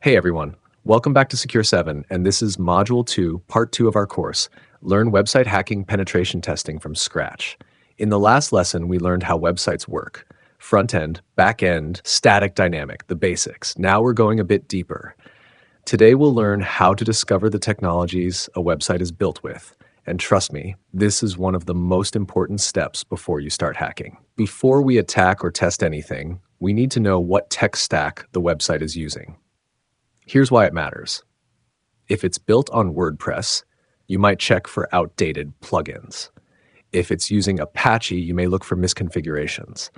Hey everyone, welcome back to Secure 7, and this is Module 2, Part 2 of our course, Learn Website Hacking Penetration Testing from Scratch. In the last lesson, we learned how websites work. Front-end, back-end, static, dynamic, the basics. Now we're going a bit deeper. Today we'll learn how to discover the technologies a website is built with. And trust me, this is one of the most important steps before you start hacking. Before we attack or test anything, we need to know what tech stack the website is using. Here's why it matters. If it's built on WordPress, you might check for outdated plugins. If it's using Apache, you may look for misconfigurations.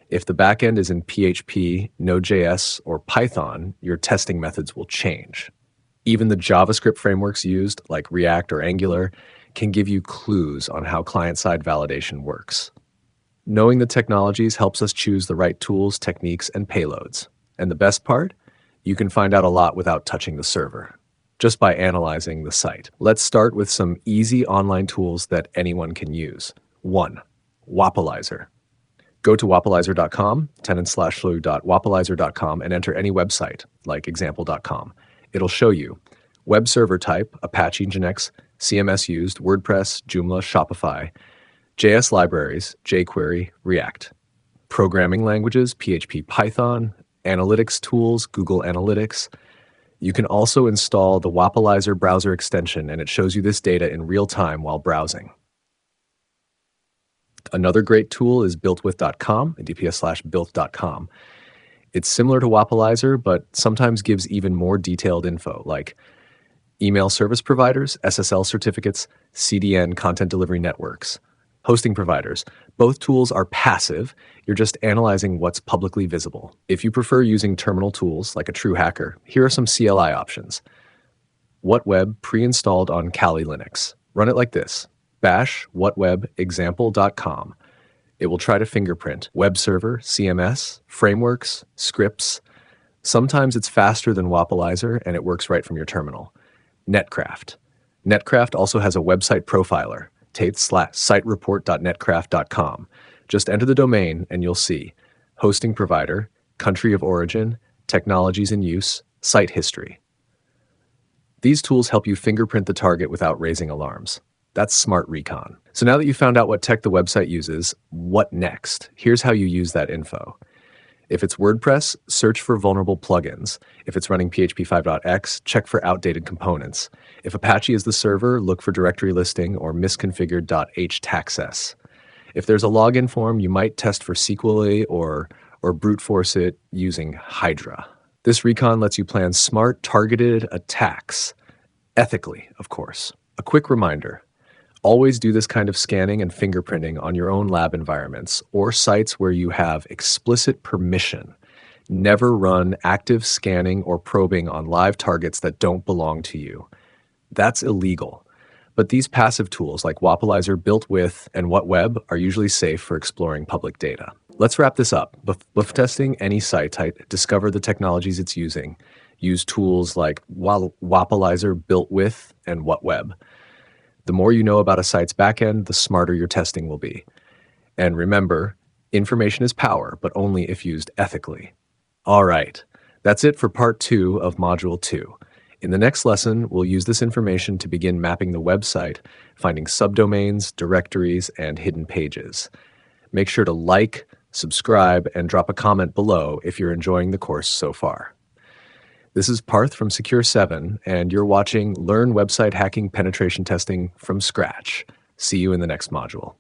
If the backend is in PHP, Node.js, or Python, your testing methods will change. Even the JavaScript frameworks used, like React or Angular, can give you clues on how client-side validation works. Knowing the technologies helps us choose the right tools, techniques, and payloads. And the best part? You can find out a lot without touching the server, just by analyzing the site. Let's start with some easy online tools that anyone can use. 1. Wappalyzer. Go to wappalyzer.com, tenant/flu.wappalyzer.com, and enter any website, like example.com. It'll show you web server type, Apache, Nginx, CMS used, WordPress, Joomla, Shopify, JS libraries, jQuery, React, programming languages, PHP, Python, analytics tools, Google Analytics. You can also install the Wappalyzer browser extension, and it shows you this data in real time while browsing. Another great tool is BuiltWith.com, dps/built.com. It's similar to Wappalyzer, but sometimes gives even more detailed info, like email service providers, SSL certificates, CDN content delivery networks, hosting providers. Both tools are passive. You're just analyzing what's publicly visible. If you prefer using terminal tools like a true hacker, here are some CLI options. WhatWeb pre-installed on Kali Linux. Run it like this: bash WhatWeb example.com. It will try to fingerprint web server, CMS, frameworks, scripts. Sometimes it's faster than Wappalyzer and it works right from your terminal. Netcraft. Netcraft also has a website profiler. tate/sitereport.netcraft.com. Just enter the domain and you'll see hosting provider, country of origin, technologies in use, site history. These tools help you fingerprint the target without raising alarms. That's smart recon. So now that you've found out what tech the website uses, what next? Here's how you use that info. If it's WordPress, search for vulnerable plugins. If it's running PHP 5.x, check for outdated components. If Apache is the server, look for directory listing or misconfigured.htaccess. If there's a login form, you might test for SQLA or brute force it using Hydra. This recon lets you plan smart, targeted attacks. Ethically, of course. A quick reminder. Always do this kind of scanning and fingerprinting on your own lab environments or sites where you have explicit permission. Never run active scanning or probing on live targets that don't belong to you. That's illegal. But these passive tools like Wappalyzer, BuiltWith, and WhatWeb are usually safe for exploring public data. Let's wrap this up. Before testing any site type, discover the technologies it's using. Use tools like Wappalyzer, BuiltWith, and WhatWeb. The more you know about a site's backend, the smarter your testing will be. And remember, information is power, but only if used ethically. All right, that's it for part 2 of Module 2. In the next lesson, we'll use this information to begin mapping the website, finding subdomains, directories, and hidden pages. Make sure to like, subscribe, and drop a comment below if you're enjoying the course so far. This is Parth from Secure 7, and you're watching Learn Website Hacking Penetration Testing from Scratch. See you in the next module.